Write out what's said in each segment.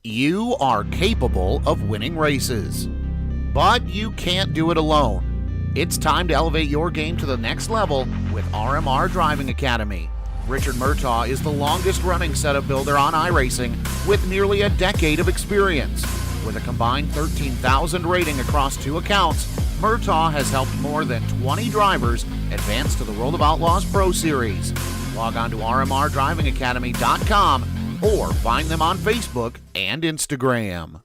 You are capable of winning races, but you can't do it alone. It's time to elevate your game to the next level with RMR Driving Academy. Richard Murtaugh is the longest-running setup builder on iRacing with nearly a decade of experience. With a combined 13,000 rating across 2 accounts, Murtaugh has helped more than 20 drivers advance to the World of Outlaws Pro Series. Log on to rmrdrivingacademy.com or find them on Facebook and Instagram.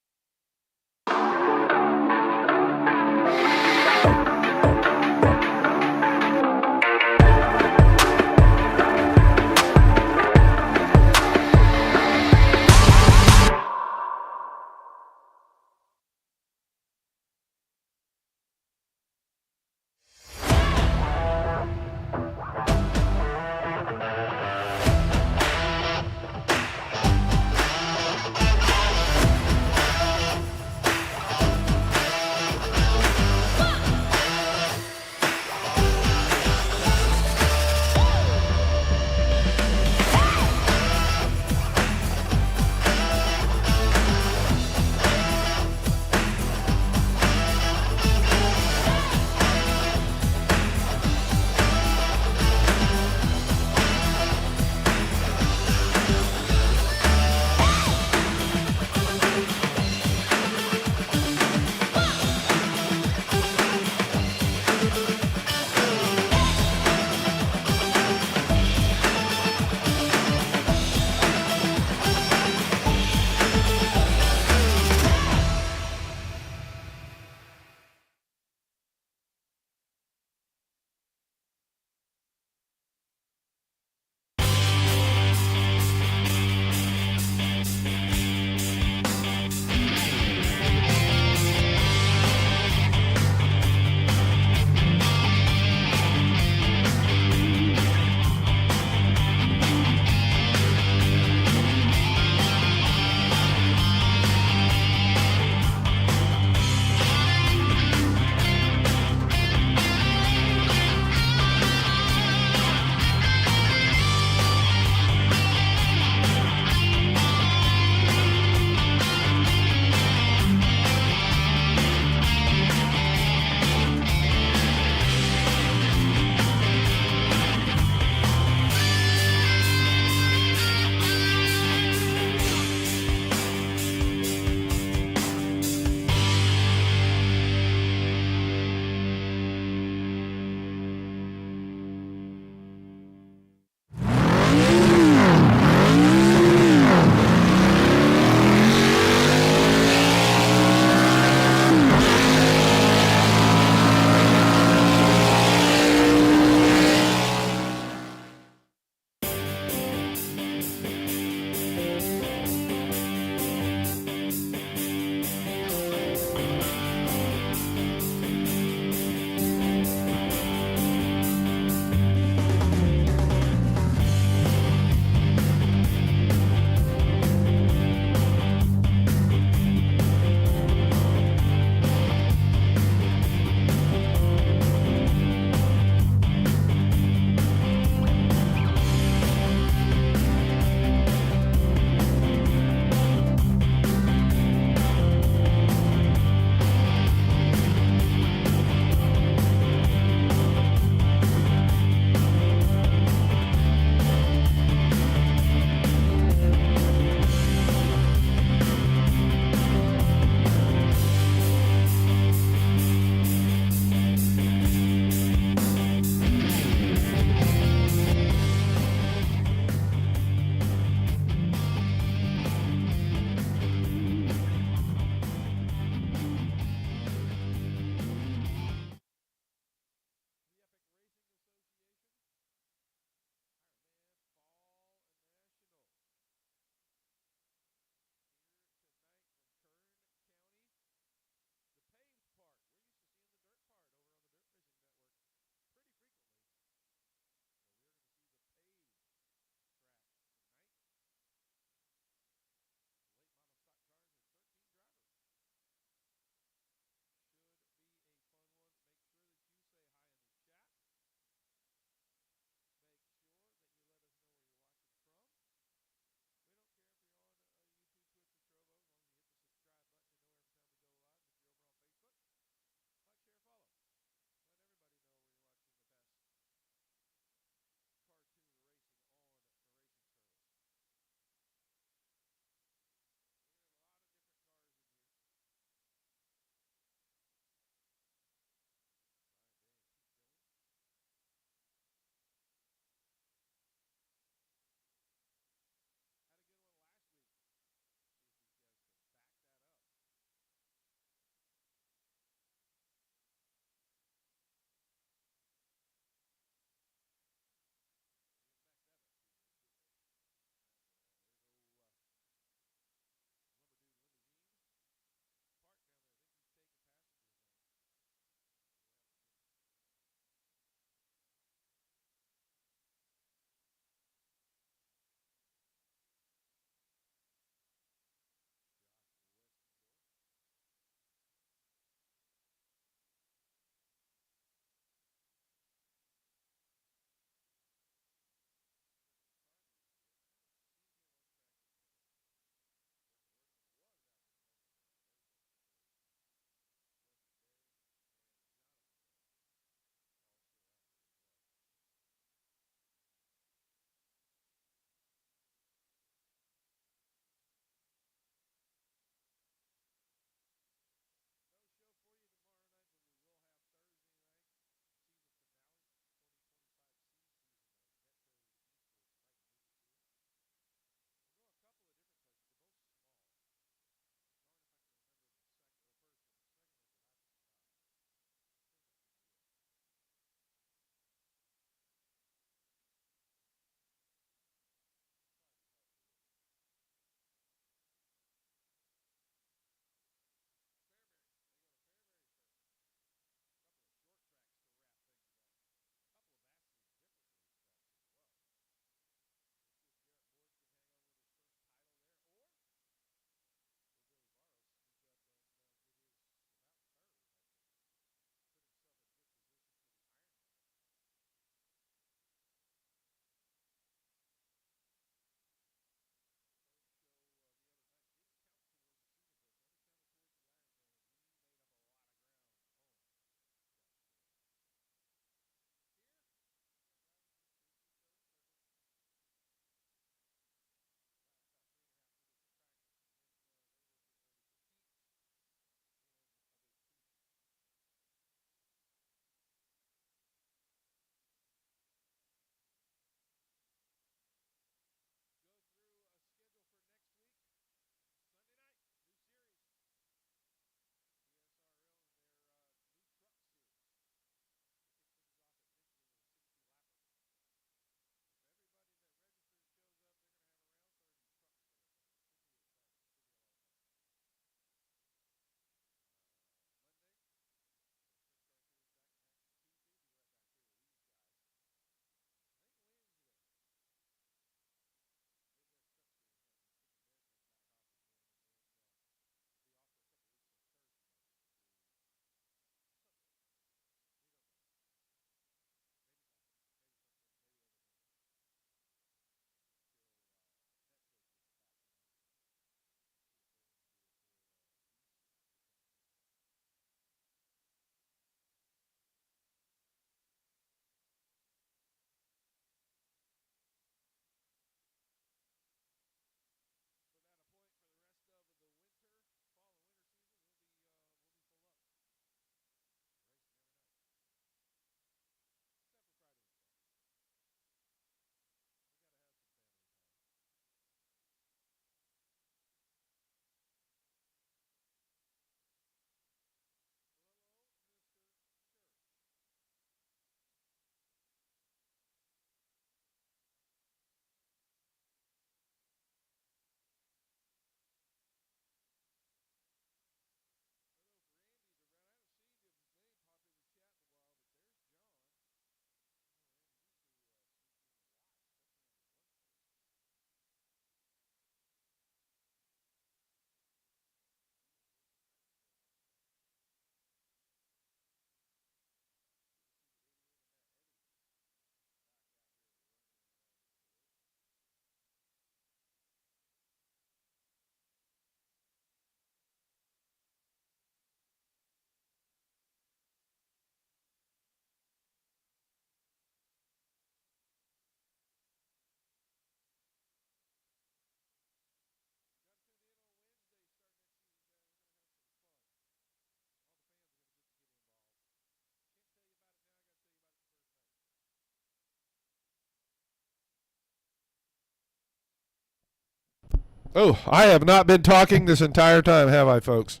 Oh, I have not been talking this entire time, have I, folks?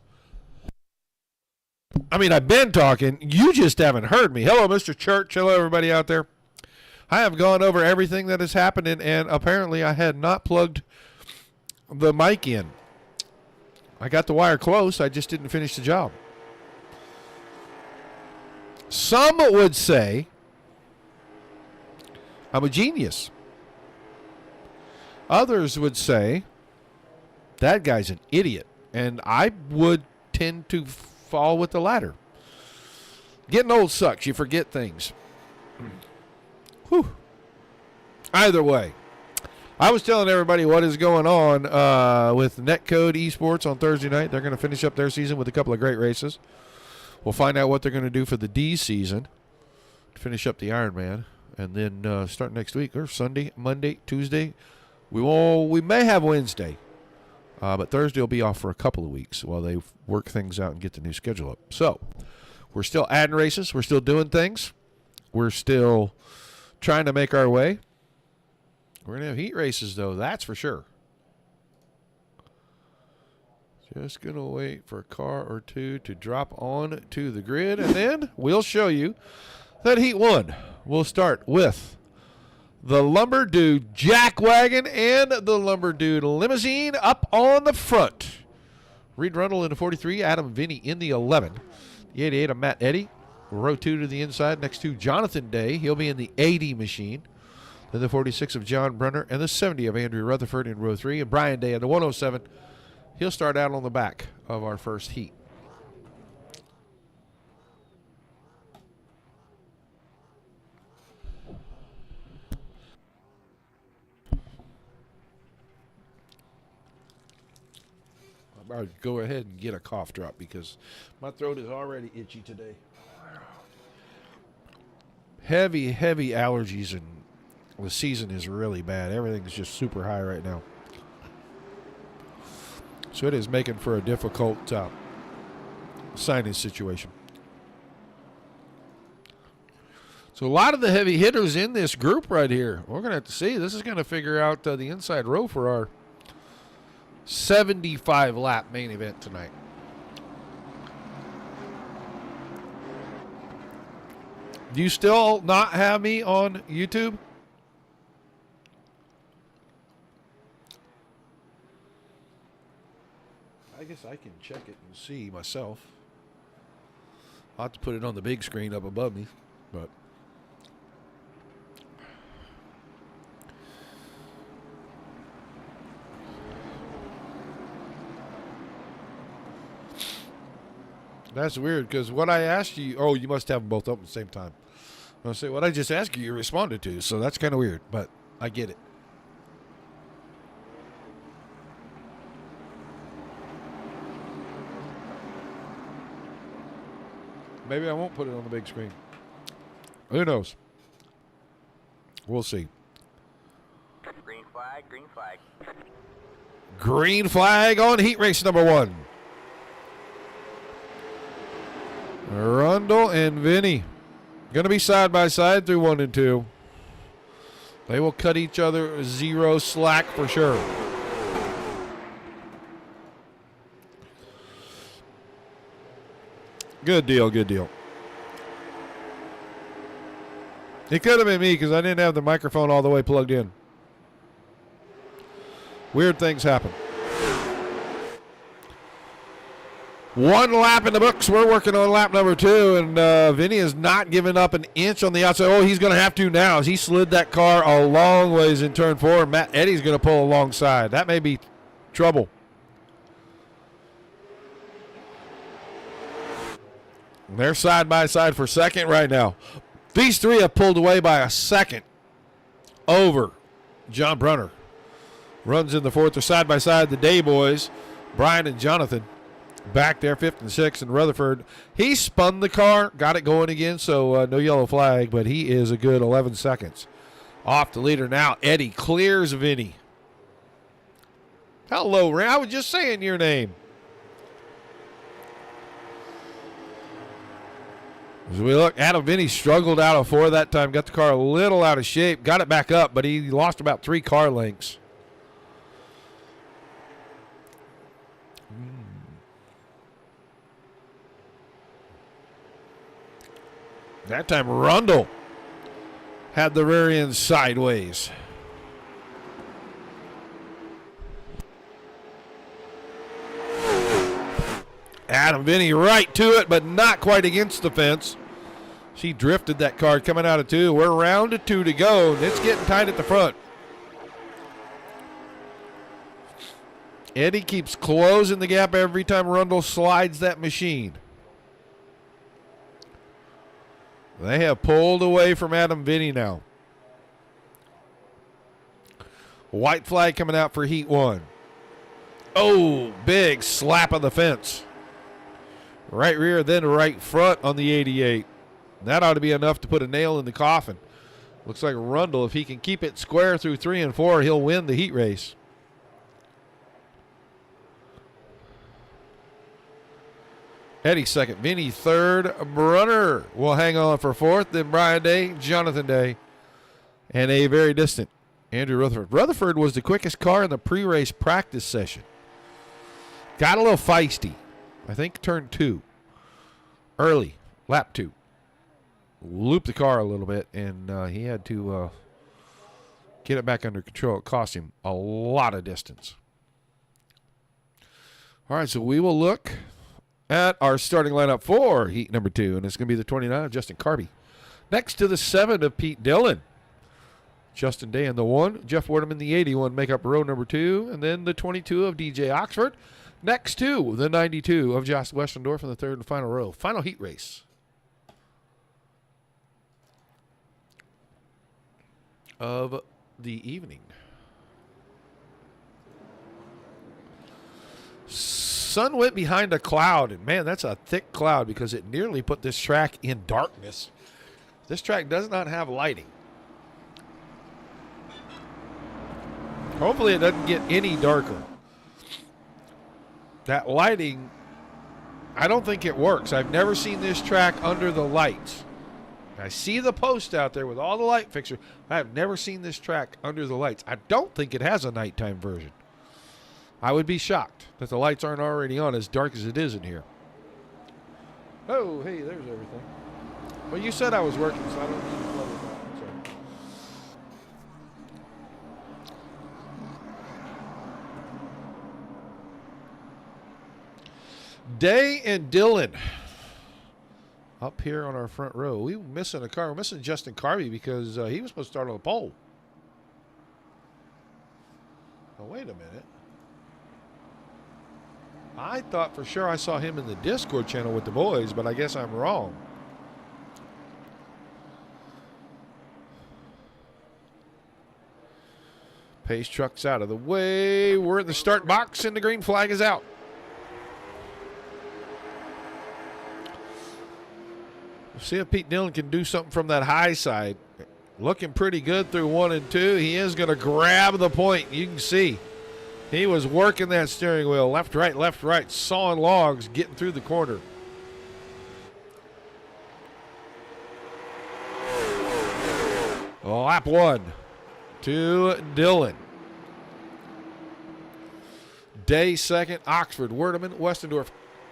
I mean, I've been talking. You just haven't heard me. Hello, Mr. Church. Hello, everybody out there. I have gone over everything that has happened, and apparently I had not plugged the mic in. I got the wire close. I just didn't finish the job. Some would say I'm a genius. Others would say that guy's an idiot. And I would tend to fall with the latter. Getting old sucks. You forget things. Whew. Either way, I was telling everybody what is going on with Netcode Esports on Thursday night. They're going to finish up their season with a couple of great races. We'll find out what they're going to do for the D season to finish up the Ironman. And then start next week, or Sunday, Monday, Tuesday. We may have Wednesday. But Thursday will be off for a couple of weeks while they work things out and get the new schedule up. So we're still adding races. We're still doing things. We're still trying to make our way. We're going to have heat races, though. That's for sure. Just going to wait for a car or two to drop on to the grid. And then we'll show you that Heat 1 will start with the Lumber Dude Jack Wagon and the Lumber Dude Limousine up on the front. Reed Rundle in the 43, Adam Vinny in the 11. The 88 of Matt Eddy. Row 2 to the inside next to Jonathan Day. He'll be in the 80 machine. Then the 46 of John Brunner and the 70 of Andrew Rutherford in row 3. And Brian Day in the 107. He'll start out on the back of our first heat. I'll go ahead and get a cough drop because my throat is already itchy today. Heavy allergies, and the season is really bad. Everything's just super high right now. So it is making for a difficult sinus situation. So a lot of the heavy hitters in this group right here. We're going to have to see. This is going to figure out the inside row for our 75-lap main event tonight. Do you still not have me on YouTube? I guess I can check it and see myself. I'll have to put it on the big screen up above me, but that's weird because what I asked you, oh, you must have them both up at the same time. I'll say what I just asked you, you responded to, so that's kind of weird, but I get it. Maybe I won't put it on the big screen. Who knows? We'll see. Green flag, green flag. Green flag on heat race number 1. Rundle and Vinny going to be side by side through 1 and 2. They will cut each other zero slack for sure. Good deal, good deal. It could have been me because I didn't have the microphone all the way plugged in. Weird things happen. 1 lap in the books. We're working on lap number 2, and Vinny has not given up an inch on the outside. Oh, he's going to have to now as he slid that car a long ways in turn 4. Matt Eddy's going to pull alongside. That may be trouble. They're side by side for second right now. These 3 have pulled away by a second over John Brunner. Runs in the 4th. They're side by side. The Day boys, Brian and Jonathan, back there, 5th and 6th. And Rutherford, he spun the car, got it going again, so no yellow flag, but he is a good 11 seconds. Off the leader now. Eddy clears Vinny. Hello, Ray. I was just saying your name. As we look, Adam Vinny struggled out of 4 that time, got the car a little out of shape, got it back up, but he lost about 3 car lengths. That time Rundle had the rear end sideways. Adam Vinny right to it, but not quite against the fence. She drifted that car coming out of 2. We're round to 2 to go, and it's getting tight at the front. Eddie keeps closing the gap every time Rundle slides that machine. They have pulled away from Adam Vinny now. White flag coming out for heat 1. Oh, big slap on the fence. Right rear, then right front on the 88. That ought to be enough to put a nail in the coffin. Looks like Rundle, if he can keep it square through 3 and 4, he'll win the heat race. Eddie second, Vinny third, Brunner will hang on for 4th, then Brian Day, Jonathan Day, and a very distant Andrew Rutherford. Rutherford was the quickest car in the pre-race practice session. Got a little feisty. I think turn 2. Early, lap 2. Looped the car a little bit, and he had to get it back under control. It cost him a lot of distance. All right, so we will look at our starting lineup for heat number 2, and it's going to be the 29 of Justin Carby. Next to the 7 of Pete Dillon. Justin Day in the 1, Jeff Wardham in the 81 make up row number 2, and then the 22 of DJ Oxford. Next to the 92 of Josh Westendorf in the 3rd and final row. Final heat race of the evening. Sun went behind a cloud, and man, that's a thick cloud because it nearly put this track in darkness. This track does not have lighting. Hopefully it doesn't get any darker. That lighting, I don't think it works. I've never seen this track under the lights. I see the post out there with all the light fixtures. I have never seen this track under the lights. I don't think it has a nighttime version. I would be shocked that the lights aren't already on as dark as it is in here. Oh, hey, there's everything. Well, you said I was working, so I don't need to play with that. Sorry. Day and Dillon up here on our front row. We were missing a car. We're missing Justin Carby because he was supposed to start on the pole. Oh, wait a minute. I thought for sure I saw him in the Discord channel with the boys, but I guess I'm wrong. Pace truck's out of the way. We're in the start box, and the green flag is out. We'll see if Pete Dillon can do something from that high side. Looking pretty good through 1 and 2. He is going to grab the point. You can see he was working that steering wheel. Left, right, sawing logs, getting through the corner. Lap 1 to Dillon. Day second, Oxford, Werdeman, Westendorf.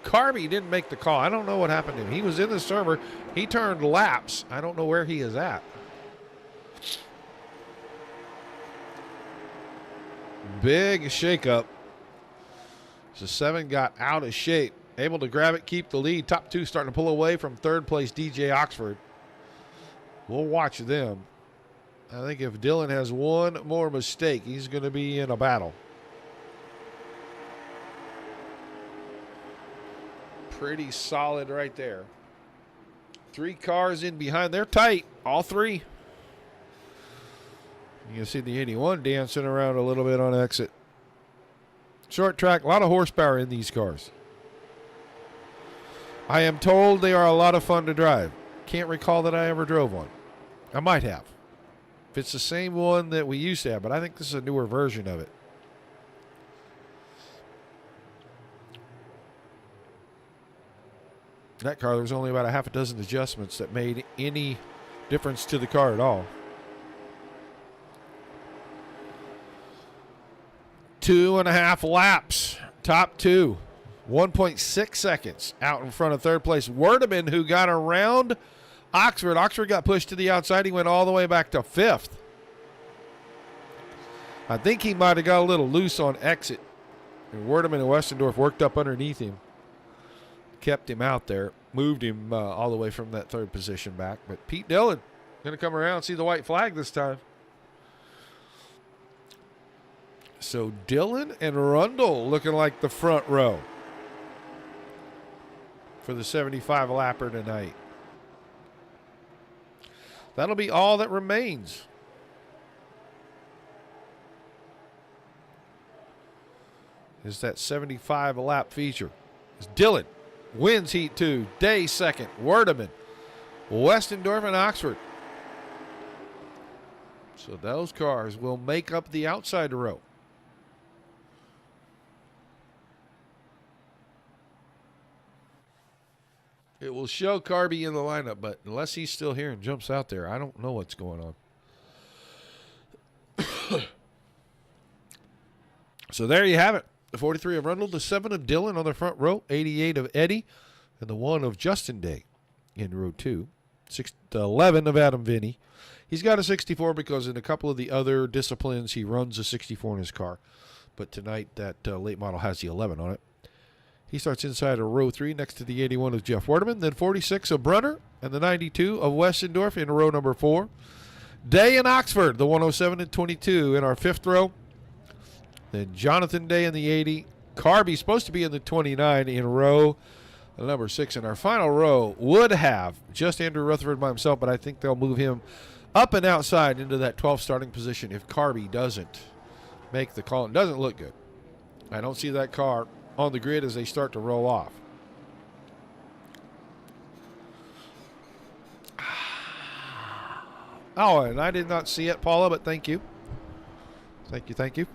Carby didn't make the call. I don't know what happened to him. He was in the server. He turned laps. I don't know where he is at. Big shakeup. So 7 got out of shape. Able to grab it, keep the lead. Top 2 starting to pull away from 3rd place, DJ Oxford. We'll watch them. I think if Dillon has one more mistake, he's going to be in a battle. Pretty solid right there. 3 cars in behind. They're tight, all 3. You can see the 81 dancing around a little bit on exit. Short track, a lot of horsepower in these cars. I am told they are a lot of fun to drive. Can't recall that I ever drove one. I might have. If it's the same one that we used to have, but I think this is a newer version of it. That car, there was only about a half a dozen adjustments that made any difference to the car at all. 2.5 laps. Top 2. 1.6 seconds out in front of 3rd place. Werdeman, who got around Oxford. Oxford got pushed to the outside. He went all the way back to 5th. I think he might have got a little loose on exit. And Werdeman and Westendorf worked up underneath him. Kept him out there. Moved him all the way from that 3rd position back. But Pete Dillon going to come around and see the white flag this time. So Dillon and Rundle looking like the front row for the 75 lapper tonight. That'll be all that remains. Is that 75 lap feature. It's Dillon wins heat 2. Day 2nd. Werdeman, Westendorf, and Oxford. So those cars will make up the outside row. It will show Carby in the lineup, but unless he's still here and jumps out there, I don't know what's going on. So there you have it. The 43 of Rundle, the 7 of Dillon on the front row, 88 of Eddie, and the 1 of Justin Day in row 2. 11 of Adam Vinny. He's got a 64 because in a couple of the other disciplines he runs a 64 in his car. But tonight that late model has the 11 on it. He starts inside of row 3 next to the 81 of Jeff Werdeman. Then 46 of Brunner and the 92 of Westendorf in row number 4. Day and Oxford, the 107 and 22 in our 5th row. Then Jonathan Day in the 80. Carby supposed to be in the 29 in row number 6. In our final row would have just Andrew Rutherford by himself, but I think they'll move him up and outside into that 12th starting position if Carby doesn't make the call. It doesn't look good. I don't see that car on the grid as they start to roll off. Oh, and I did not see it, Paula, but thank you. Thank you.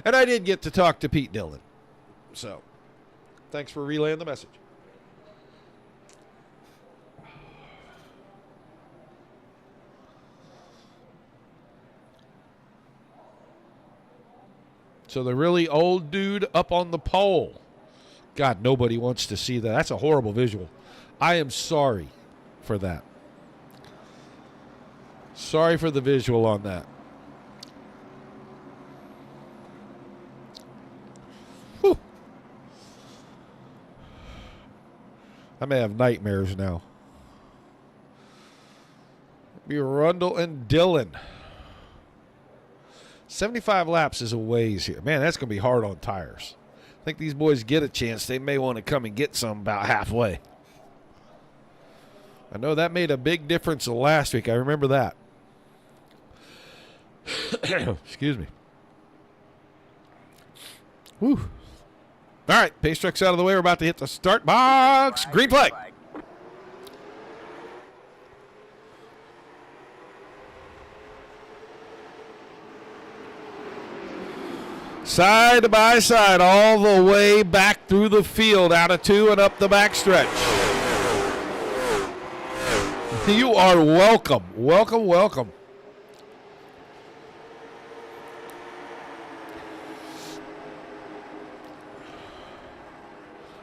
And I did get to talk to Pete Dillon. So, thanks for relaying the message. So the really old dude up on the pole. God, nobody wants to see that. That's a horrible visual. I am sorry for that. Sorry for the visual on that. Whew. I may have nightmares now. Be Rundle and Dillon. 75 laps is a ways here. Man, that's going to be hard on tires. I think these boys get a chance. They may want to come and get some about halfway. I know that made a big difference last week. I remember that. Excuse me. Whew. All right, pace truck's out of the way. We're about to hit the start box. Green flag. Side by side, all the way back through the field, out of 2 and up the backstretch. You are welcome. Welcome.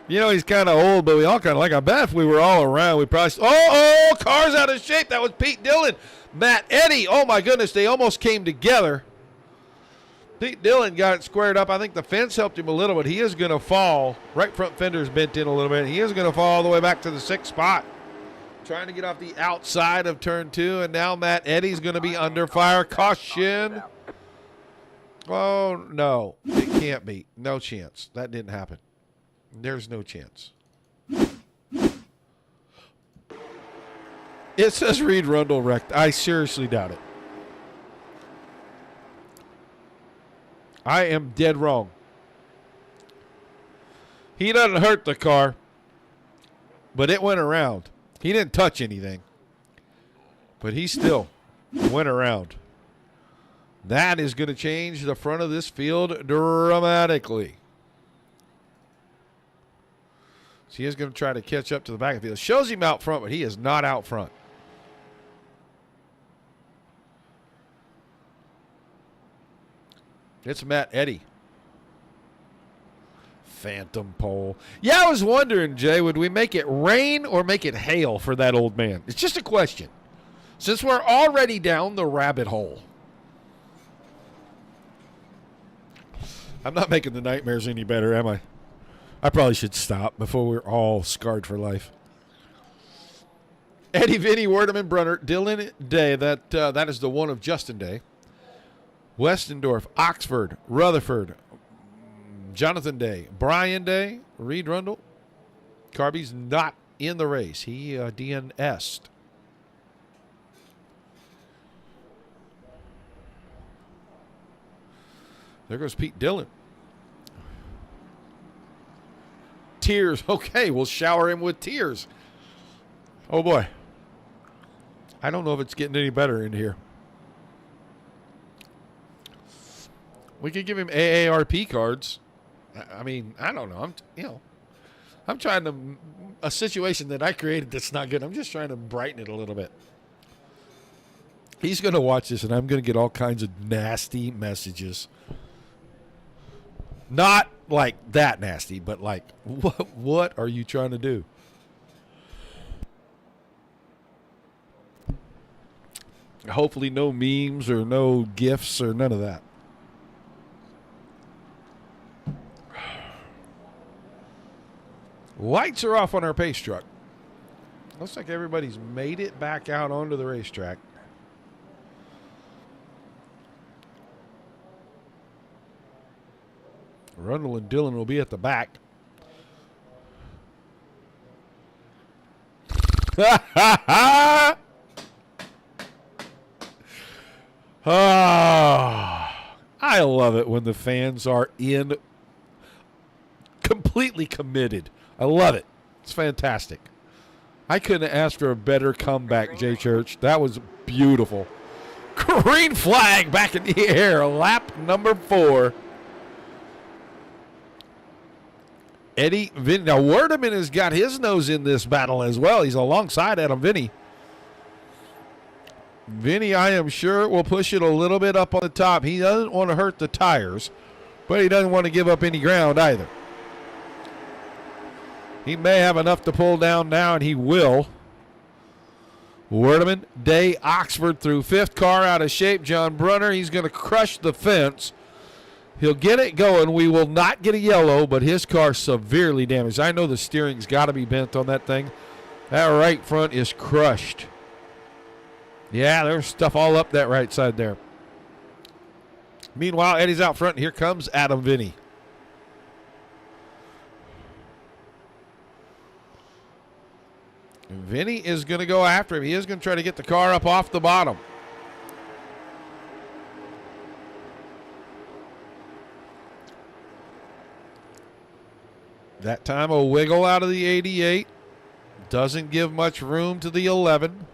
You know, he's kind of old, but we all kind of like him. I bet if we were all around, we probably... Oh, car's out of shape. That was Pete Dillon. Matt Eddy. Oh, my goodness. They almost came together. Pete Dillon got it squared up. I think the fence helped him a little, but he is going to fall. Right front fender's bent in a little bit. He is going to fall all the way back to the 6th spot. Trying to get off the outside of turn 2, and now Matt Eddy's going to be under fire. Caution. Oh, no. It can't be. No chance. That didn't happen. There's no chance. It says Reed Rundle wrecked. I seriously doubt it. I am dead wrong. He doesn't hurt the car, but it went around. He didn't touch anything, but he still went around. That is going to change the front of this field dramatically. So he is going to try to catch up to the back of the field. Shows him out front, but he is not out front. It's Matt Eddy. phantom pole. Yeah, I was wondering, Jay, would we make it rain or make it hail for that old man? It's just a question. Since we're already down the rabbit hole. I'm not making the nightmares any better, am I? I probably should stop before we're all scarred for life. Eddie, Vinny, Werdeman, Brunner, Dylan Day. That is the one of Justin Day. Westendorf, Oxford, Rutherford, Jonathan Day, Brian Day, Reed Rundle. Carby's not in the race. He DNS'd. There goes Pete Dillon. Tears. Okay, we'll shower him with tears. Oh, boy. I don't know if it's getting any better in here. We could give him AARP cards. I mean, I don't know. I'm trying to a situation that I created that's not good. I'm just trying to brighten it a little bit. He's going to watch this, and I'm going to get all kinds of nasty messages. Not like that nasty, but like, what are you trying to do? Hopefully no memes or no GIFs or none of that. Lights are off on our pace truck. Looks like everybody's made it back out onto the racetrack. Rundle and Dillon will be at the back. I love it when the fans are completely committed. I love it. It's fantastic. I couldn't ask for a better comeback, Jay Church. That was beautiful. Green flag back in the air. Lap number 4. Eddie Vinny. Now, Werdeman has got his nose in this battle as well. He's alongside Adam Vinny. Vinny, I am sure, will push it a little bit up on the top. He doesn't want to hurt the tires, but he doesn't want to give up any ground either. He may have enough to pull down now, and he will. Werdeman, Day, Oxford through 5th. Car out of shape. John Brunner, he's going to crush the fence. He'll get it going. We will not get a yellow, but his car severely damaged. I know the steering's got to be bent on that thing. That right front is crushed. Yeah, there's stuff all up that right side there. Meanwhile, Eddie's out front, and here comes Adam Vinny. And Vinny is going to go after him. He is going to try to get the car up off the bottom. That time a wiggle out of the 88. Doesn't give much room to the 11.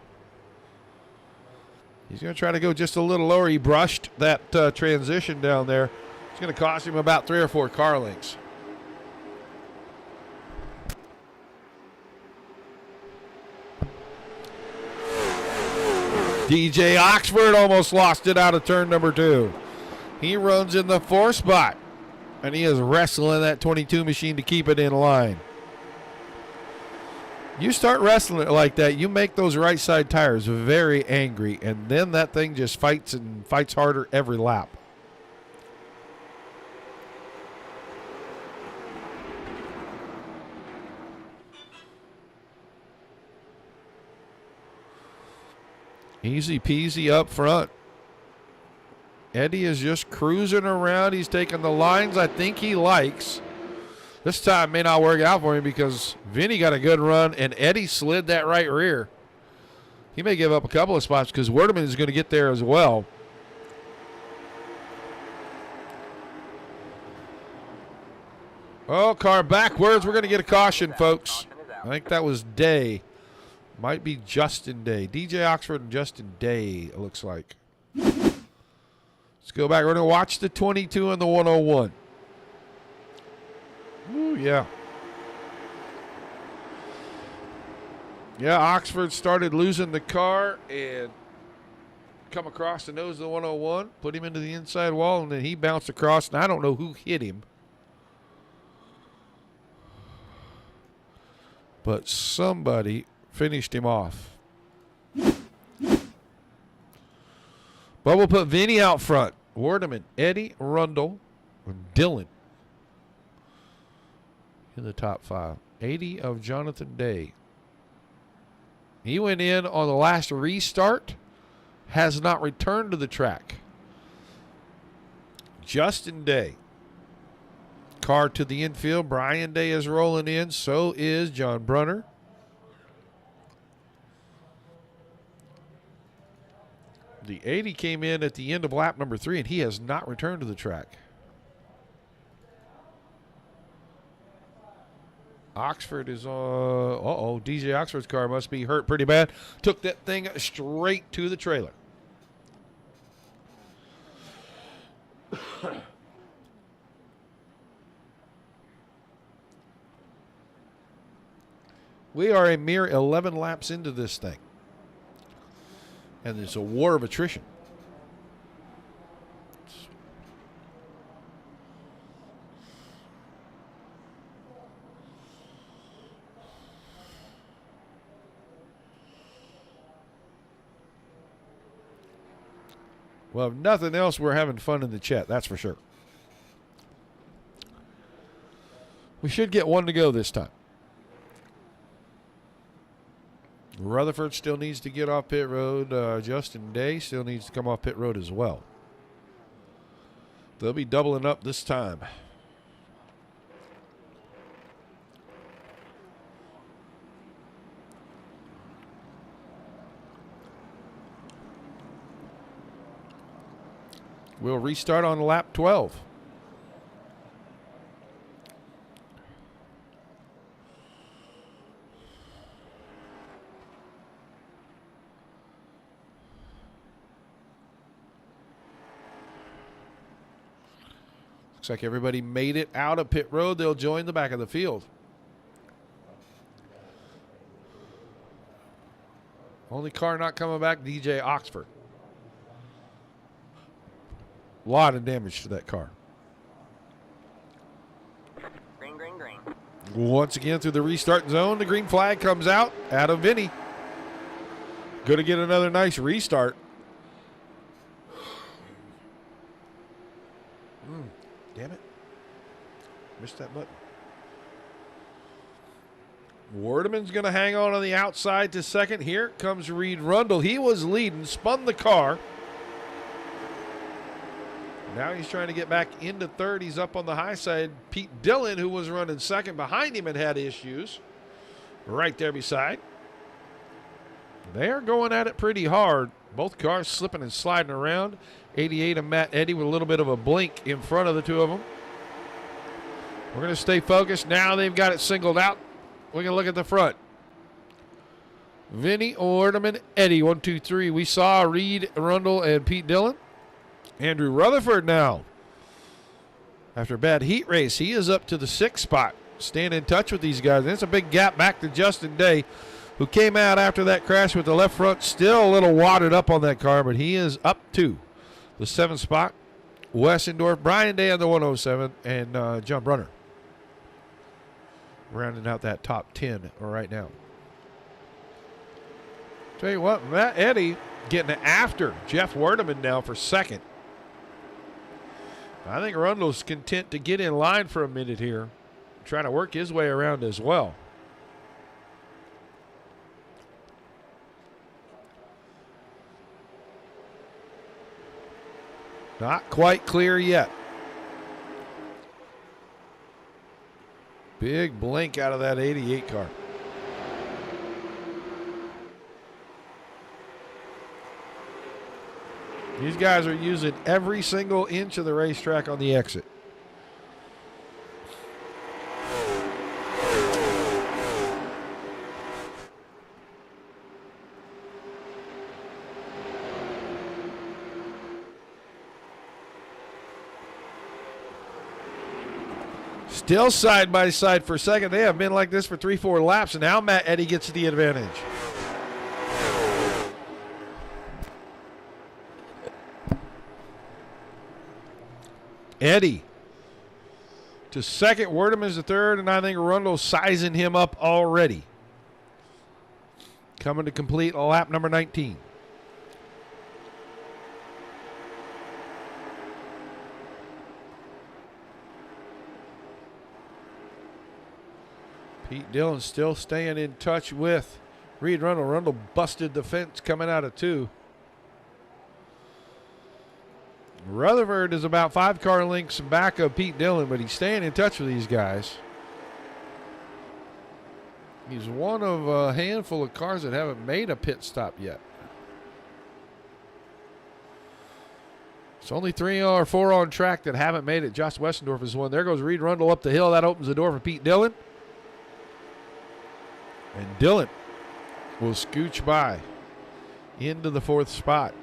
He's going to try to go just a little lower. He brushed that transition down there. It's going to cost him about 3 or 4 car lengths. DJ Oxford almost lost it out of turn number 2. He runs in the 4 spot, and he is wrestling that 22 machine to keep it in line. You start wrestling it like that, you make those right side tires very angry, and then that thing just fights and fights harder every lap. Easy peasy up front. Eddie is just cruising around. He's taking the lines I think he likes. This time may not work out for him because Vinny got a good run and Eddie slid that right rear. He may give up a couple of spots because Werdeman is going to get there as well. Oh, car backwards. We're going to get a caution, folks. I think that was Day. Might be Justin Day. DJ Oxford and Justin Day, it looks like. Let's go back. We're going to watch the 22 and the 101. Ooh, yeah. Yeah, Oxford started losing the car and come across the nose of the 101, put him into the inside wall, and then he bounced across, and I don't know who hit him. but somebody finished him off. But we'll put Vinny out front. Wardeman, Eddie, Rundle, and Dylan in the top 5. 80 of Jonathan Day. He went in on the last restart, has not returned to the track. Justin Day. Car to the infield. Brian Day is rolling in. So is John Brunner. The 80 came in at the end of lap number 3, and he has not returned to the track. Oxford is on. DJ Oxford's car must be hurt pretty bad. Took that thing straight to the trailer. We are a mere 11 laps into this thing. And it's a war of attrition. Well, if nothing else, we're having fun in the chat, that's for sure. We should get one to go this time. Rutherford still needs to get off pit road. Justin Day still needs to come off pit road as well. They'll be doubling up this time. We'll restart on lap 12. Looks like everybody made it out of pit road. They'll join the back of the field. Only car not coming back, DJ Oxford. A lot of damage to that car. Green, green, green. Once again through the restart zone, the green flag comes out. Adam Vinny. Going to get another nice restart. Damn it. Missed that button. Wardeman's going to hang on the outside to second. Here comes Reed Rundle. He was leading, spun the car. Now he's trying to get back into third. He's up on the high side. Pete Dillon, who was running second behind him and had issues, right there beside. They're going at it pretty hard. Both cars slipping and sliding around. 88 of Matt Eddy with a little bit of a blink in front of the two of them. We're going to stay focused. Now they've got it singled out. We're going to look at the front. Vinny, Orderman, Eddy, 1, 2, 3. We saw Reed, Rundle, and Pete Dillon. Andrew Rutherford now. After a bad heat race, he is up to the 6th spot. Staying in touch with these guys. And it's a big gap back to Justin Day, who came out after that crash with the left front. Still a little wadded up on that car, but he is up to the 7th spot. Wessendorf, Brian Day on the 107, and John Brunner rounding out that top 10 right now. Tell you what, Matt Eddy getting after Jeff Werdeman now for second. I think Rundle's content to get in line for a minute here, trying to work his way around as well. Not quite clear yet. Big blink out of that 88 car. These guys are using every single inch of the racetrack on the exit. Still side by side for second. They have been like this for 3-4 laps, and now Matt Eddy gets the advantage. Eddy to second. Werdeman's the third, and I think Rundle's sizing him up already. coming to complete lap number 19. Pete Dillon still staying in touch with Reed Rundle. Rundle busted the fence coming out of 2. Rutherford is about 5 car lengths back of Pete Dillon, but he's staying in touch with these guys. He's one of a handful of cars that haven't made a pit stop yet. It's only 3 or 4 on track that haven't made it. Josh Westendorf is one. There goes Reed Rundle up the hill. That opens the door for Pete Dillon. And Dillon will scooch by into the 4th spot.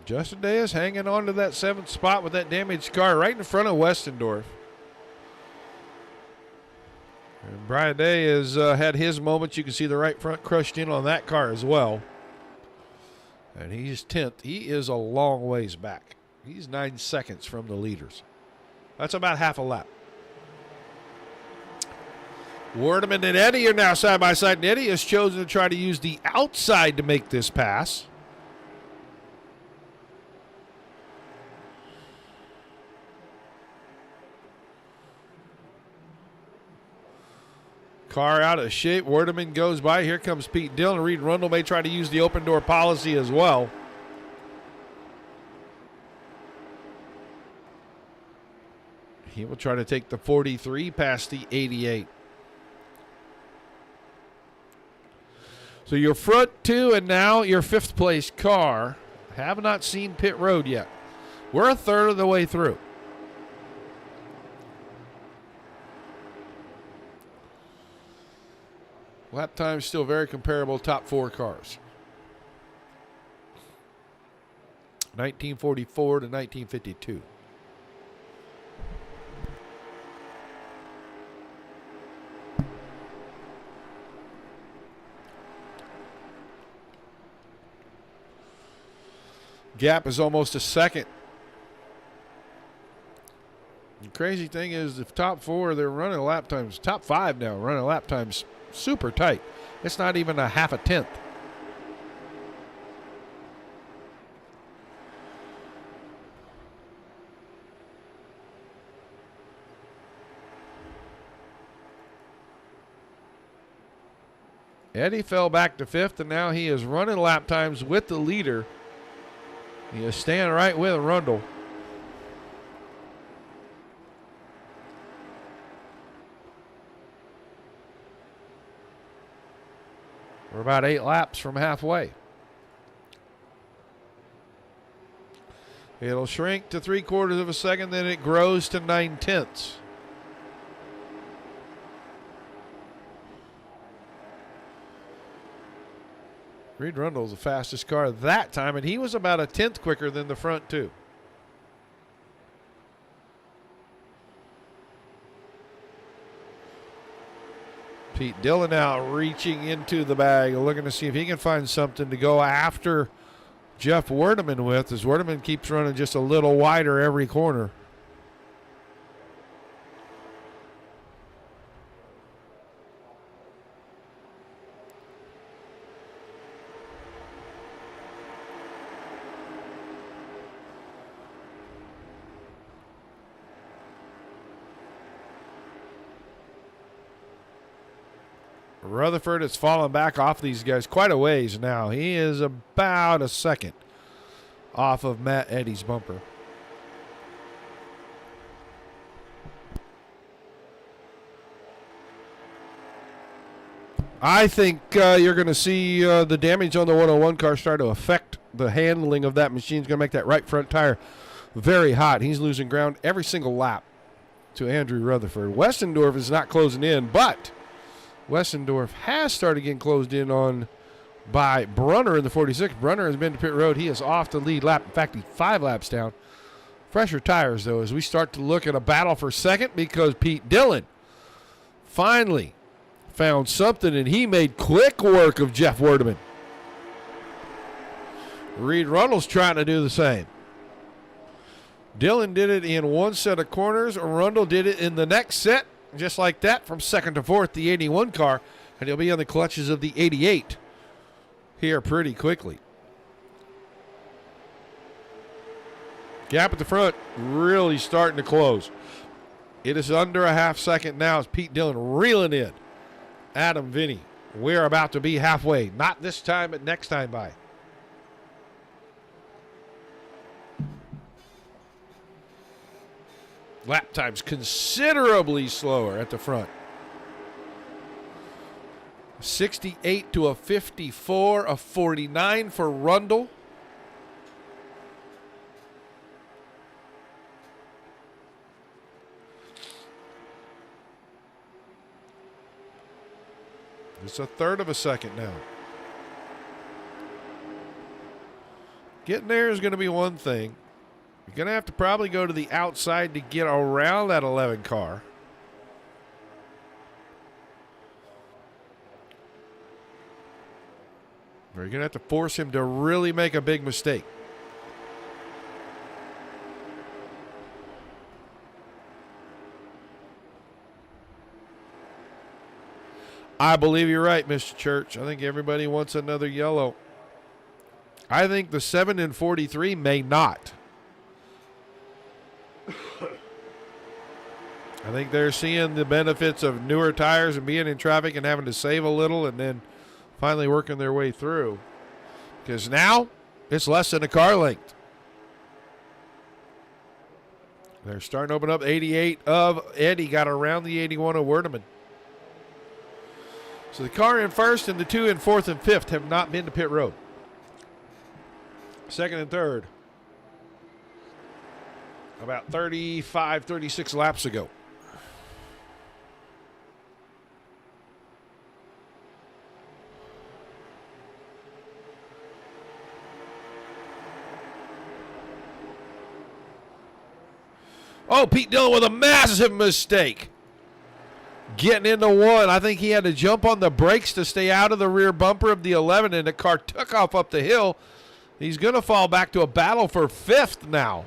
Justin Diaz hanging on to that 7th spot with that damaged car right in front of Westendorf. And Brian Day has had his moments. You can see the right front crushed in on that car as well. And he's 10th. He is a long ways back. He's 9 seconds from the leaders. That's about half a lap. Wardeman and Eddie are now side by side. And Eddie has chosen to try to use the outside to make this pass. Car out of shape. Wardeman goes by. Here comes Pete Dillon. Reed Rundle may try to use the open door policy as well. He will try to take the 43 past the 88. So your front 2 and now your 5th place car have not seen pit road yet. We're a third of the way through. Lap time still very comparable, top 4 cars. 1944 to 1952. Gap is almost a second. The crazy thing is the top 4, they're running lap times. Top 5 now running lap times super tight. It's not even a half a tenth. Eddie fell back to 5th, and now he is running lap times with the leader. He is staying right with Rundle. We're about 8 laps from halfway. It'll shrink to 3/4 of a second, then it grows to 9/10. Reed Rundle's the fastest car that time, and he was about a 10th quicker than the front 2. Pete Dillon now reaching into the bag, looking to see if he can find something to go after Jeff Wardeman with, as Wardeman keeps running just a little wider every corner. Rutherford has fallen back off these guys quite a ways now. He is about a second off of Matt Eddy's bumper. I think you're going to see the damage on the 101 car start to affect the handling of that machine. It's going to make that right front tire very hot. He's losing ground every single lap to Andrew Rutherford. Westendorf is not closing in, but Westendorf has started getting closed in on by Brunner in the 46. Brunner has been to pit road. He is off the lead lap. In fact, he's 5 laps down. Fresher tires, though, as we start to look at a battle for second, because Pete Dillon finally found something, and he made quick work of Jeff Wardeman. Reed Runnels trying to do the same. Dillon did it in one set of corners. Rundle did it in the next set. Just like that, from second to fourth, the 81 car. And he'll be on the clutches of the 88 here pretty quickly. Gap at the front really starting to close. It is under a half second now as Pete Dillon reeling in Adam Vinny. We're about to be halfway. Not this time, but next time by. Lap times considerably slower at the front. 68 to a 54, a 49 for Rundle. It's a third of a second now. Getting there is going to be one thing. You're going to have to probably go to the outside to get around that 11 car. Or you're going to have to force him to really make a big mistake. I believe you're right, Mr. Church. I think everybody wants another yellow. I think the 7 and 43 may not. I think they're seeing the benefits of newer tires and being in traffic and having to save a little and then finally working their way through. Because now it's less than a car length. They're starting to open up 88 of Eddie. Got around the 81 of Werdeman. So the car in first and the 2 in fourth and fifth have not been to pit road. Second and third. About 35, 36 laps ago. Oh, Pete Dillon with a massive mistake. Getting into one. I think he had to jump on the brakes to stay out of the rear bumper of the 11, and the car took off up the hill. He's going to fall back to a battle for fifth now.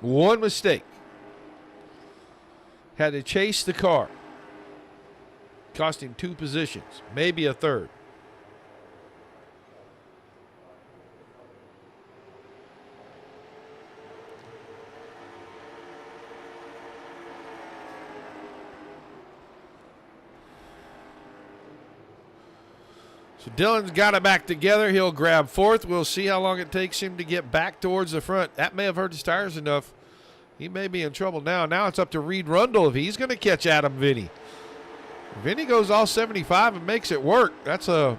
One mistake. Had to chase the car. Cost him 2 positions, maybe a third. So Dillon's got it back together. He'll grab fourth. We'll see how long it takes him to get back towards the front. That may have hurt his tires enough. He may be in trouble now. Now it's up to Reed Rundle if he's going to catch Adam Vinny. Vinny goes all 75 and makes it work. That's a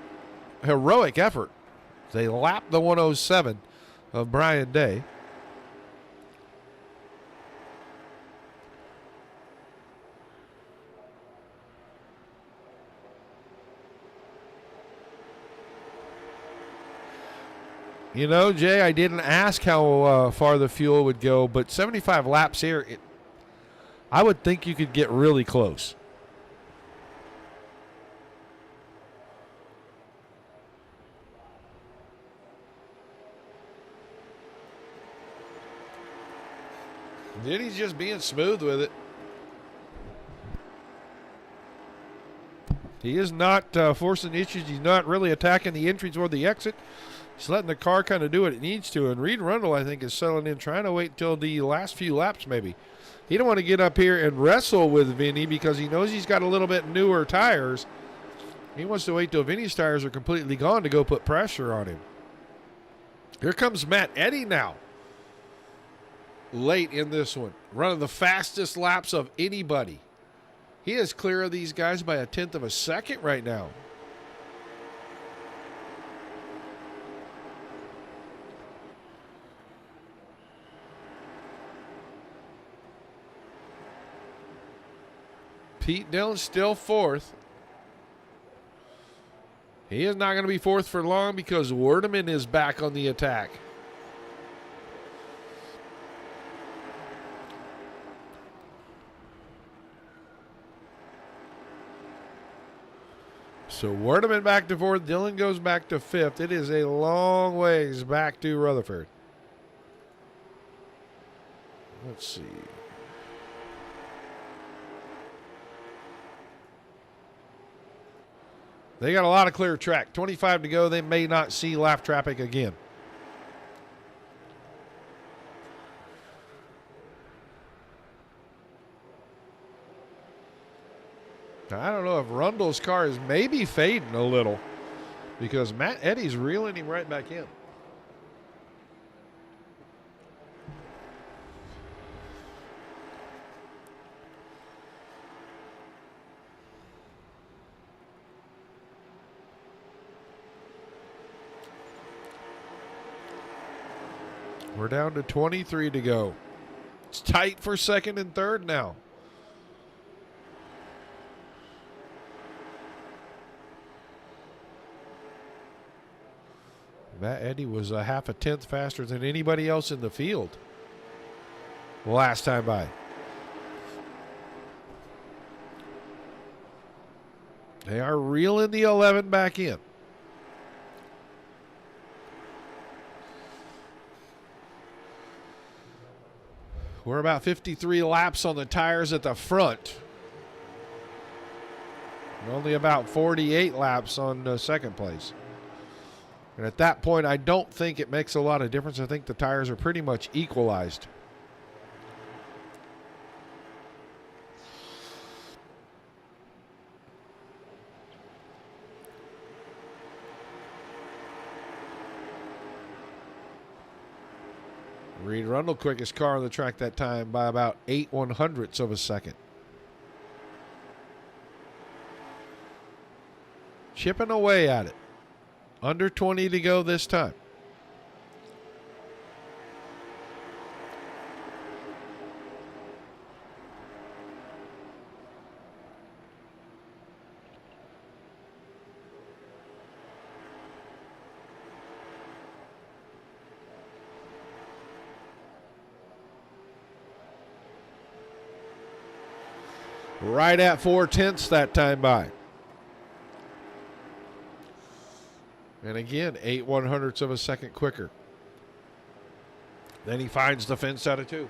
heroic effort. They lap the 107 of Brian Day. You know, Jay, I didn't ask how far the fuel would go, but 75 laps here, I would think you could get really close. Then he's just being smooth with it. He is not forcing issues. He's not really attacking the entries or the exit. He's letting the car kind of do what it needs to. And Reed Rundle, I think, is settling in, trying to wait until the last few laps maybe. He don't want to get up here and wrestle with Vinny because he knows he's got a little bit newer tires. He wants to wait till Vinny's tires are completely gone to go put pressure on him. Here comes Matt Eddy now. Late in this one. Running the fastest laps of anybody. He is clear of these guys by 1/10 of a second right now. Pete Dillon still fourth. He is not going to be fourth for long because Werdeman is back on the attack. So Werdeman back to fourth. Dillon goes back to fifth. It is a long ways back to Rutherford. Let's see. They got a lot of clear track. 25 to go. They may not see lap traffic again. I don't know if Rundle's car is maybe fading a little because Matt Eddy's reeling him right back in. We're down to 23 to go. It's tight for second and third now. Matt Eddy was a half a tenth faster than anybody else in the field last time by. They are reeling the 11 back in. We're about 53 laps on the tires at the front. And only about 48 laps on second place. And at that point, I don't think it makes a lot of difference. I think the tires are pretty much equalized. Reed Rundle, quickest car on the track that time by about 8/100ths of a second. Chipping away at it. Under 20 to go this time. Right at 4/10ths that time by. And again, 8/100ths of a second quicker. Then he finds the fence out of 2.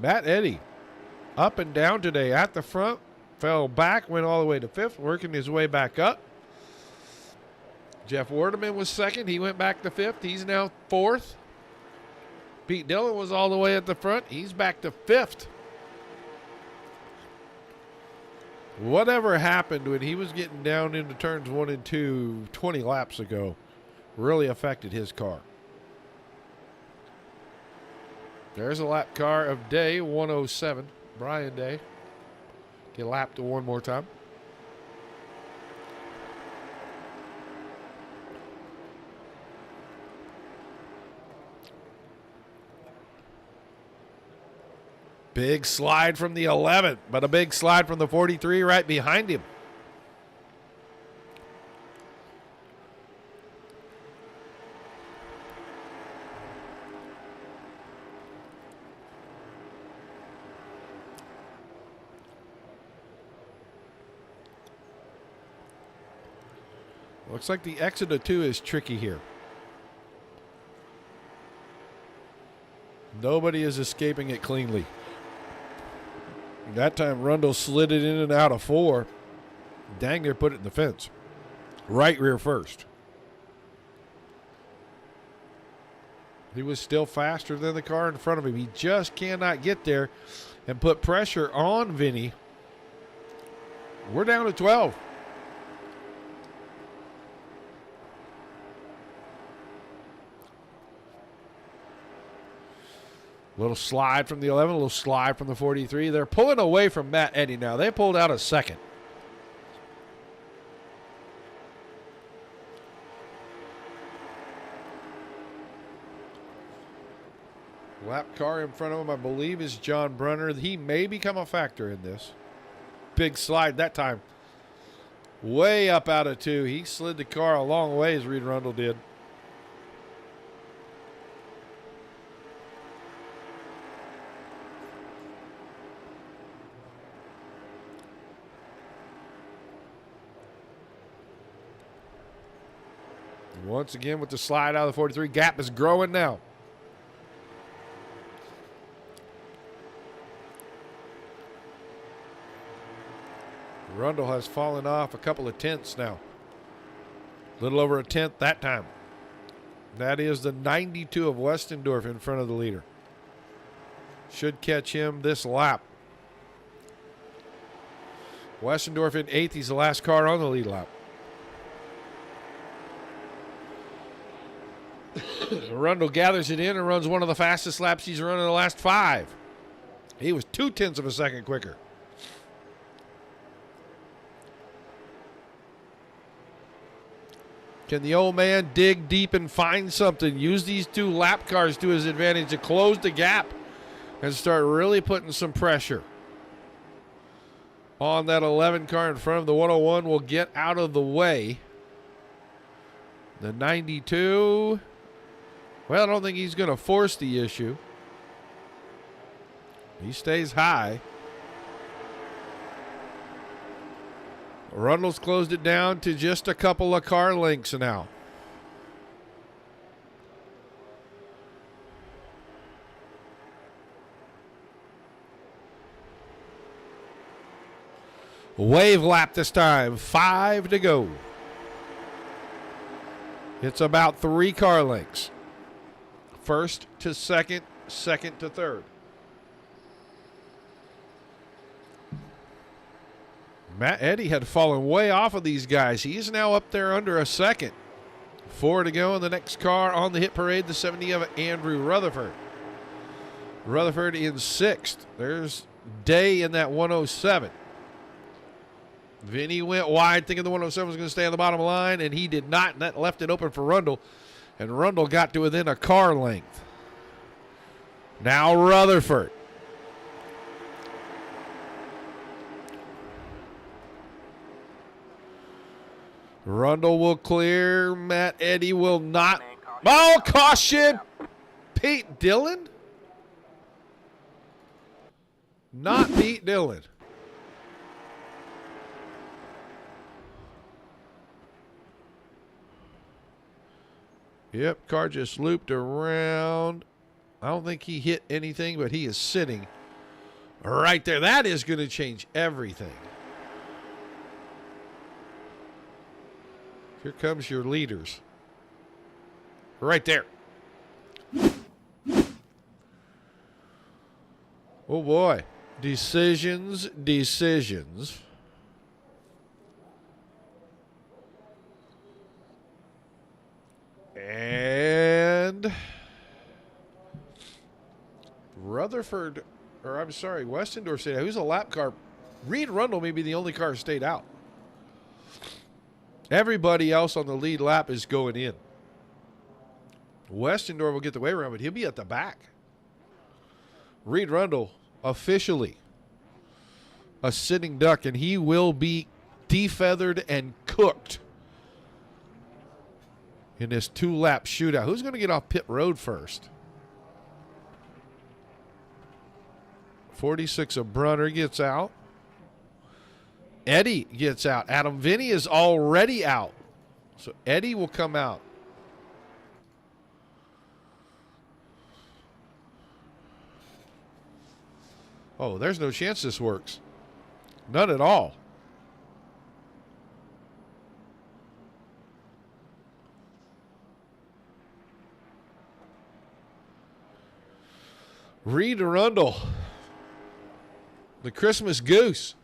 Matt Eddy up and down today at the front. Fell back, went all the way to 5th, working his way back up. Jeff Werdeman was second. He went back to 5th. He's now 4th. Pete Dillon was all the way at the front. He's back to 5th. Whatever happened when he was getting down into turns 1 and 2 20 laps ago really affected his car. There's a lap car of day 107. Brian Day. Get lapped to one more time. Big slide from the 11, but a big slide from the 43 right behind him. Looks like the exit of 2 is tricky here. Nobody is escaping it cleanly. That time Rundle slid it in and out of 4. Dang near put it in the fence. Right rear first. He was still faster than the car in front of him. He just cannot get there and put pressure on Vinny. We're down to 12. Little slide from the 11, a little slide from the 43. They're pulling away from Matt Eddy now. They pulled out a second. Lap car in front of him, I believe, is John Brunner. He may become a factor in this. Big slide that time. Way up out of 2. He slid the car a long way, as Reed Rundle did. Once again with the slide out of the 43. Gap is growing now. Rundle has fallen off a couple of tenths now. A little over a tenth that time. That is the 92 of Westendorf in front of the leader. Should catch him this lap. Westendorf in 8th. He's the last car on the lead lap. Rundle gathers it in and runs one of the fastest laps he's run in the last 5. He was 0.2 of a second quicker. Can the old man dig deep and find something? Use these 2 lap cars to his advantage to close the gap and start really putting some pressure on that 11 car in front of the 101. Will get out of the way. The 92. Well, I don't think he's going to force the issue. He stays high. Rundle's closed it down to just a couple of car lengths now. Wave lap this time. 5 to go. It's about 3 car lengths. First to second, second to third. Matt Eddy had fallen way off of these guys. He's now up there under a second. 4 to go in the next car on the hit parade, the 70 of Andrew Rutherford. Rutherford in 6th. There's Day in that 107. Vinny went wide thinking the 107 was going to stay on the bottom line, and he did not, and that left it open for Rundle. And Rundle got to within a car length. Now Rutherford. Rundle will clear. Matt Eddy will not. Oh, caution! Pete Dillon? Not Pete Dillon. Yep, car just looped around. I don't think he hit anything, but he is sitting right there. That is going to change everything. Here comes your leaders. Right there. Oh, boy. Decisions, decisions. And Rutherford, or I'm sorry, Westendorf stayed out. Who's a lap car? Reed Rundle may be the only car stayed out. Everybody else on the lead lap is going in. Westendorf will get the way around, but he'll be at the back. Reed Rundle, officially a sitting duck, and he will be defeathered and cooked in this 2-lap shootout. Who's going to get off pit road first? 46 of Brunner gets out. Eddy gets out. Adam Vinny is already out. So Eddy will come out. Oh, there's no chance this works. None at all. Reed Rundle, the Christmas goose.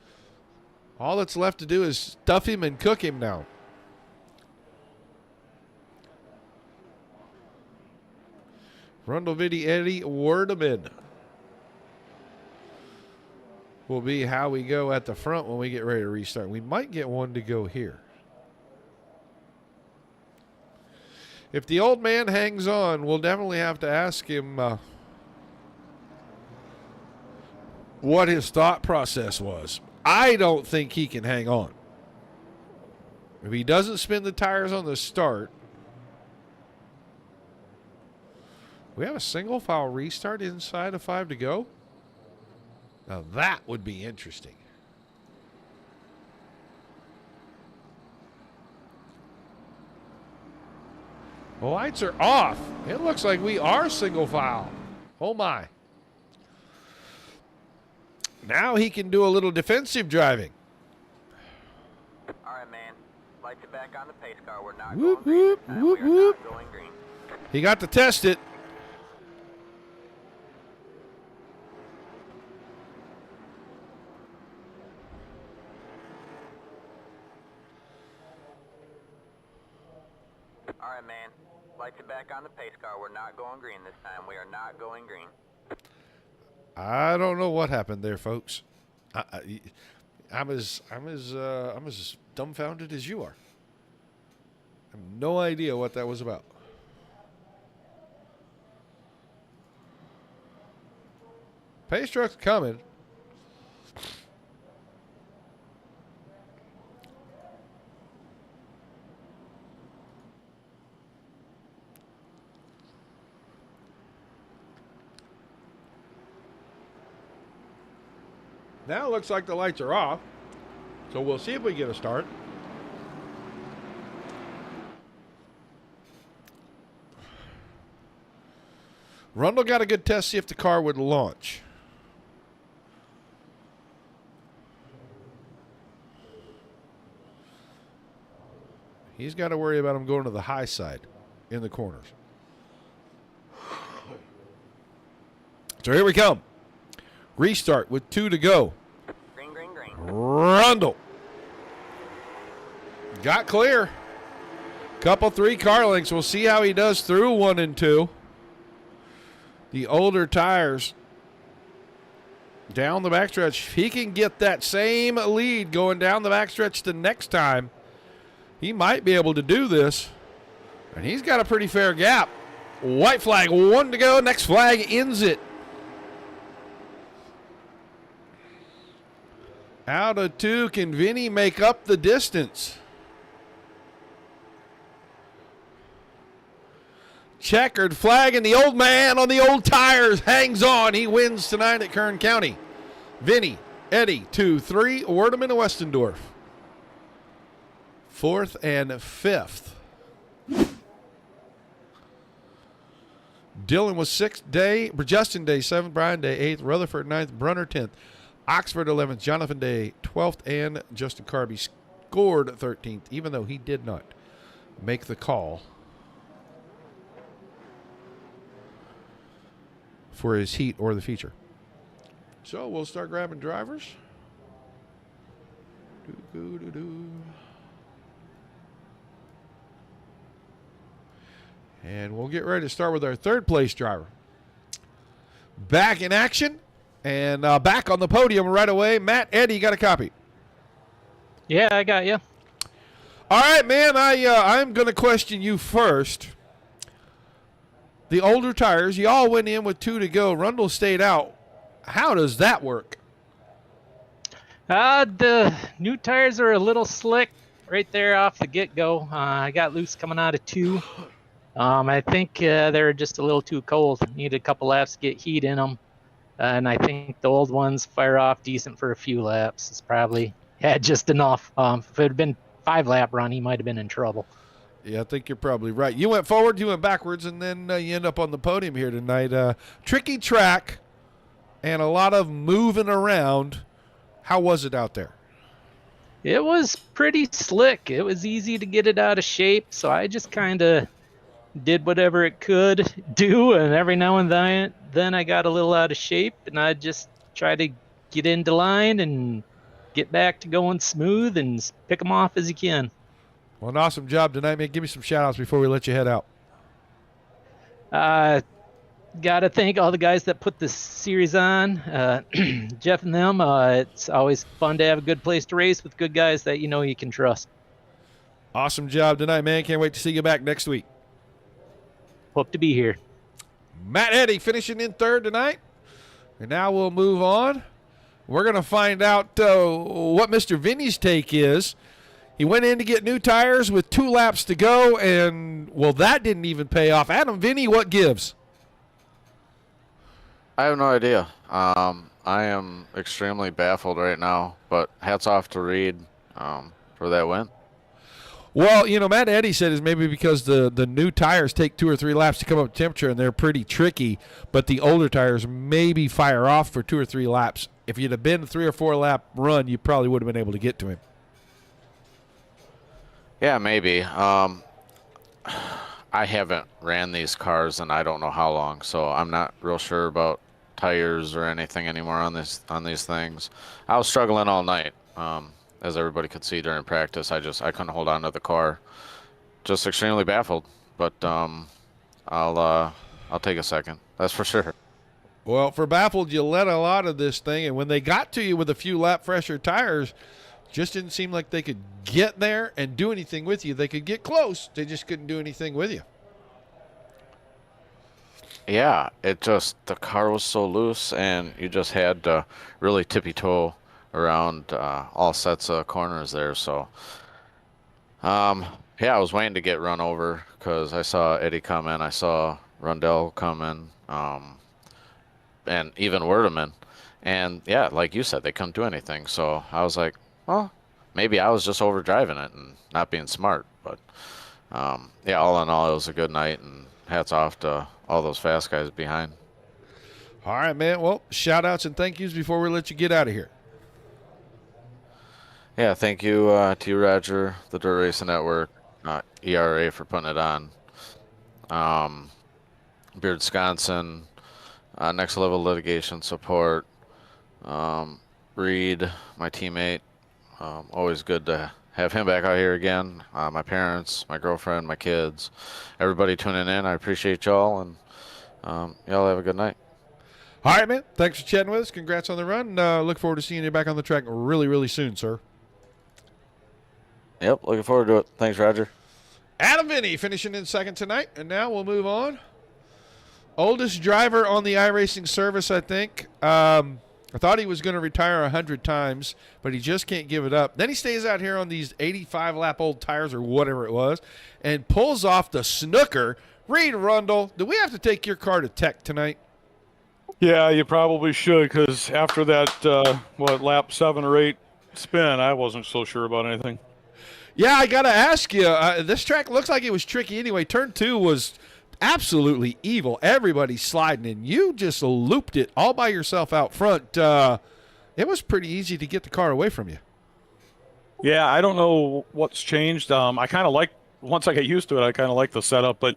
All that's left to do is stuff him and cook him now. Rundle, Vinny, Eddy, Werdeman will be how we go at the front when we get ready to restart. We might get one to go here. If the old man hangs on, we'll definitely have to ask him what his thought process was. I don't think he can hang on. If he doesn't spin the tires on the start. We have a single file restart inside of 5 to go. Now that would be interesting. The lights are off. It looks like we are single file. Oh, my. Now he can do a little defensive driving. All right, man. Lights are back on the pace car. We're not Whoop, going green whoop, this time. whoop, We are whoop. not going green. He got to test it. All right, man. Lights are back on the pace car. We're not going green this time. We are not going green. I don't know what happened there, folks. I'm as dumbfounded as you are. I have no idea what that was about. Pace truck's coming. Now it looks like the lights are off. So we'll see if we get a start. Rundle got a good test, see if the car would launch. He's got to worry about him going to the high side in the corners. So here we come. Restart with 2 to go. Green, green, green. Rundle. Got clear. Couple 3 car lengths. We'll see how he does through 1 and 2. The older tires down the backstretch. If he can get that same lead going down the backstretch the next time, he might be able to do this. And he's got a pretty fair gap. White flag, 1 to go. Next flag ends it. Out of 2, can Vinny make up the distance? Checkered flag, and the old man on the old tires hangs on. He wins tonight at Kern County. Vinny, Eddie, 2-3, Werdeman and Westendorf. 4th and 5th. Dillon was 6th day, Justin Day 7th, Brian Day 8th, Rutherford 9th, Brunner 10th, Oxford 11th, Jonathan Day 12th, and Justin Carby scored 13th, even though he did not make the call for his heat or the feature. So we'll start grabbing drivers. And we'll get ready to start with our 3rd place driver. Back in action and back on the podium right away. Matt, Eddie, you got a copy? Yeah, I got you. All right, man, I'm going to question you first. The older tires, you all went in with 2 to go. Rundle stayed out. How does that work? The new tires are a little slick right there off the get-go. I got loose coming out of 2. I think they're just a little too cold. Needed a couple laps to get heat in them. And I think the old ones fire off decent for a few laps. It's probably had just enough. If it had been 5-lap run, he might have been in trouble. Yeah, I think you're probably right. You went forward, you went backwards, and then you end up on the podium here tonight. Tricky track and a lot of moving around. How was it out there? It was pretty slick. It was easy to get it out of shape, so I just kind of did whatever it could do, and every now and then I got a little out of shape, and I just try to get into line and get back to going smooth and pick them off as you can. Well, an awesome job tonight, man. Give me some shout-outs before we let you head out. Got to thank all the guys that put this series on, Jeff and them. It's always fun to have a good place to race with good guys that you know you can trust. Awesome job tonight, man. Can't wait to see you back next week. Hope to be here. Matt Eddy finishing in 3rd tonight. And now we'll move on. We're going to find out what Mr. Vinny's take is. He went in to get new tires with 2 laps to go, and, well, that didn't even pay off. Adam, Vinny, what gives? I have no idea. I am extremely baffled right now, but hats off to Reed for that win. Well, Matt Eddy said is maybe because the new tires take 2 or 3 laps to come up to temperature, and they're pretty tricky, but the older tires maybe fire off for 2 or 3 laps. If you'd have been a 3 or 4 lap run, you probably would have been able to get to him. Yeah, maybe. I haven't ran these cars and I don't know how long, so I'm not real sure about tires or anything anymore on these things. I was struggling all night, as everybody could see during practice. I couldn't hold on to the car. Just extremely baffled. But I'll take a second. That's for sure. Well, for baffled, you let a lot of this thing, and when they got to you with a few lap fresher tires, just didn't seem like they could get there and do anything with you. They could get close. They just couldn't do anything with you. Yeah, the car was so loose, and you just had to really tippy-toe around all sets of corners there. So, yeah, I was waiting to get run over because I saw Eddie come in. I saw Rundell come in, and even Werdeman. And, yeah, like you said, they couldn't do anything. So I was like, well, maybe I was just overdriving it and not being smart. But, yeah, all in all, it was a good night, and hats off to all those fast guys behind. All right, man. Well, shout-outs and thank yous before we let you get out of here. Yeah, thank you to you, Roger, the Dirt Racing Network, ERA for putting it on, Beard Sconson, Next Level Litigation Support, Reed, my teammate. Always good to have him back out here again. My parents, my girlfriend, my kids, everybody tuning in. I appreciate y'all, and y'all have a good night. All right, man. Thanks for chatting with us. Congrats on the run. Look forward to seeing you back on the track really, really soon, sir. Yep, looking forward to it. Thanks, Roger. Adam Vinny finishing in second tonight, and now we'll move on. Oldest driver on the iRacing service, I think. I thought he was going to retire 100 times, but he just can't give it up. Then he stays out here on these 85-lap-old tires or whatever it was and pulls off the snooker. Reed Rundle, do we have to take your car to tech tonight? Yeah, you probably should, because after that, lap 7 or 8 spin, I wasn't so sure about anything. Yeah, I got to ask you, this track looks like it was tricky anyway. Turn 2 was absolutely evil. Everybody's sliding, and you just looped it all by yourself out front. It was pretty easy to get the car away from you. Yeah, I don't know what's changed. I kind of like, once I get used to it, I kind of like the setup, but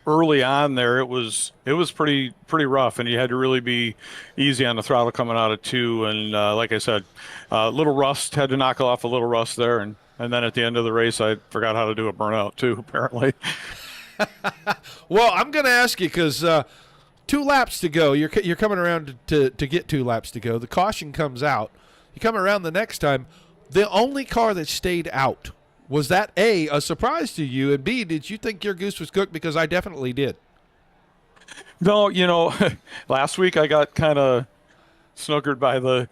early on there, it was pretty rough, and you had to really be easy on the throttle coming out of 2. And like I said, little rust, had to knock off a little rust there, and then at the end of the race, I forgot how to do a burnout too, apparently. Well, I'm going to ask you because 2 laps to go. You're coming around to get 2 laps to go. The caution comes out. You come around the next time. The only car that stayed out, was that A, a surprise to you, and B, did you think your goose was cooked? Because I definitely did. No, last week I got kind of snookered by the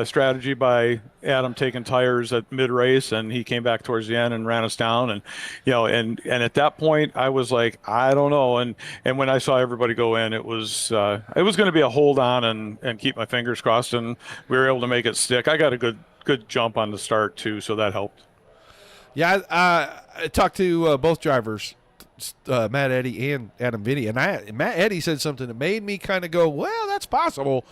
strategy by Adam taking tires at mid-race, and he came back towards the end and ran us down, and and at that point I was like, I don't know, and when I saw everybody go in, it was going to be a hold on and keep my fingers crossed, and we were able to make it stick. I got a good jump on the start too, so that helped. Yeah, I talked to both drivers, Matt Eddy and Adam Vinny, and Matt Eddy said something that made me kind of go, well, that's possible.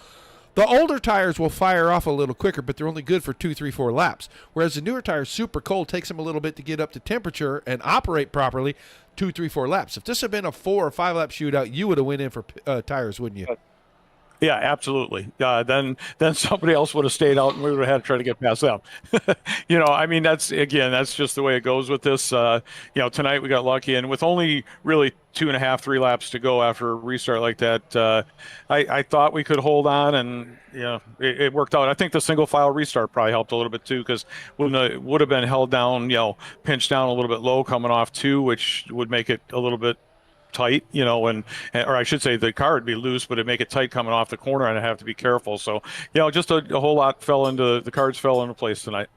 The older tires will fire off a little quicker, but they're only good for 2, 3, 4 laps. Whereas the newer tires, super cold, takes them a little bit to get up to temperature and operate properly 2, 3, 4 laps. If this had been a 4 or 5 lap shootout, you would have went in for tires, wouldn't you? Yeah, absolutely. Then somebody else would have stayed out, and we would have had to try to get past them. I mean, that's just the way it goes with this. Tonight we got lucky, and with only really 2.5, 3 laps to go after a restart like that, I thought we could hold on, and it worked out. I think the single file restart probably helped a little bit too, because would have been held down, pinched down a little bit low coming off 2, which would make it a little bit tight, or I should say the car would be loose, but it'd make it tight coming off the corner, and I'd have to be careful. So, just a whole lot the cards fell into place tonight.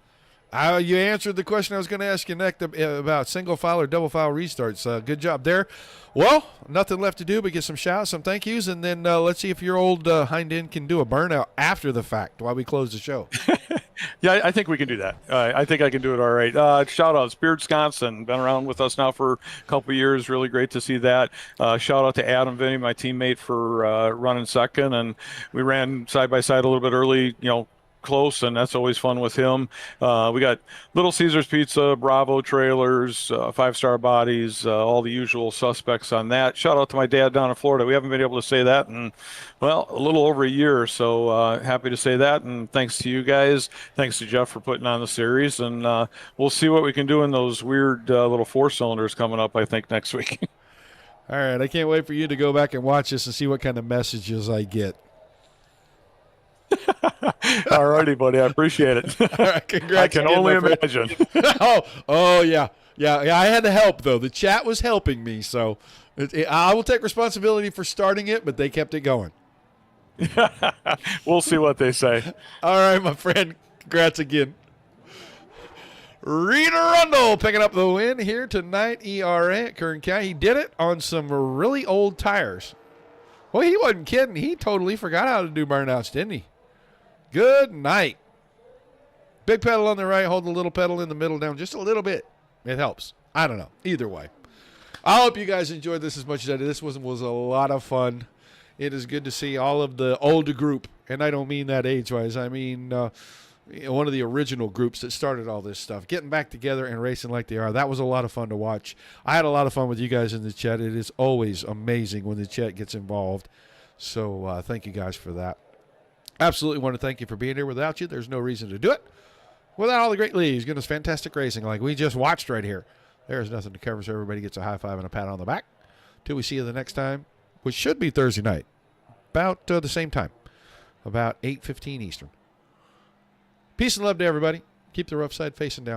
You answered the question I was going to ask you next about single file or double file restarts. Good job there. Well, nothing left to do but get some shouts, some thank yous, and then let's see if your old hind end can do a burnout after the fact while we close the show. Yeah, I think we can do that. I think I can do it all right. Shout out Spirit Wisconsin, been around with us now for a couple of years. Really great to see that. Shout out to Adam Vinny, my teammate, for running second, and we ran side by side a little bit early. Close, and that's always fun with him. We got Little Caesars Pizza, Bravo trailers, 5-star bodies, all the usual suspects on that. Shout out to my dad down in Florida. We haven't been able to say that in, well, a little over a year, so happy to say that. And thanks to you guys. Thanks to Jeff for putting on the series, and we'll see what we can do in those weird little 4-cylinders coming up, I think, next week. All right, I can't wait for you to go back and watch this and see what kind of messages I get. All righty, buddy. I appreciate it. All right, congrats. I can again, only my friend. imagine. Oh, yeah. I had to help, though. The chat was helping me, so I will take responsibility for starting it, but they kept it going. We'll see what they say. All right, my friend. Congrats again. Reed Arundel picking up the win here tonight, ERA at Kern County. He did it on some really old tires. Well, he wasn't kidding. He totally forgot how to do burnouts, didn't he? Good night. Big pedal on the right, hold the little pedal in the middle down just a little bit. It helps. I don't know. Either way. I hope you guys enjoyed this as much as I did. This was a lot of fun. It is good to see all of the older group, and I don't mean that age-wise. I mean one of the original groups that started all this stuff, getting back together and racing like they are. That was a lot of fun to watch. I had a lot of fun with you guys in the chat. It is always amazing when the chat gets involved. So thank you guys for that. Absolutely want to thank you for being here. Without you, there's no reason to do it. Without all the great leads, giving us fantastic racing like we just watched right here. There's nothing to cover, so everybody gets a high five and a pat on the back. Till we see you the next time, which should be Thursday night, about the same time, about 8:15 Eastern. Peace and love to everybody. Keep the rough side facing down.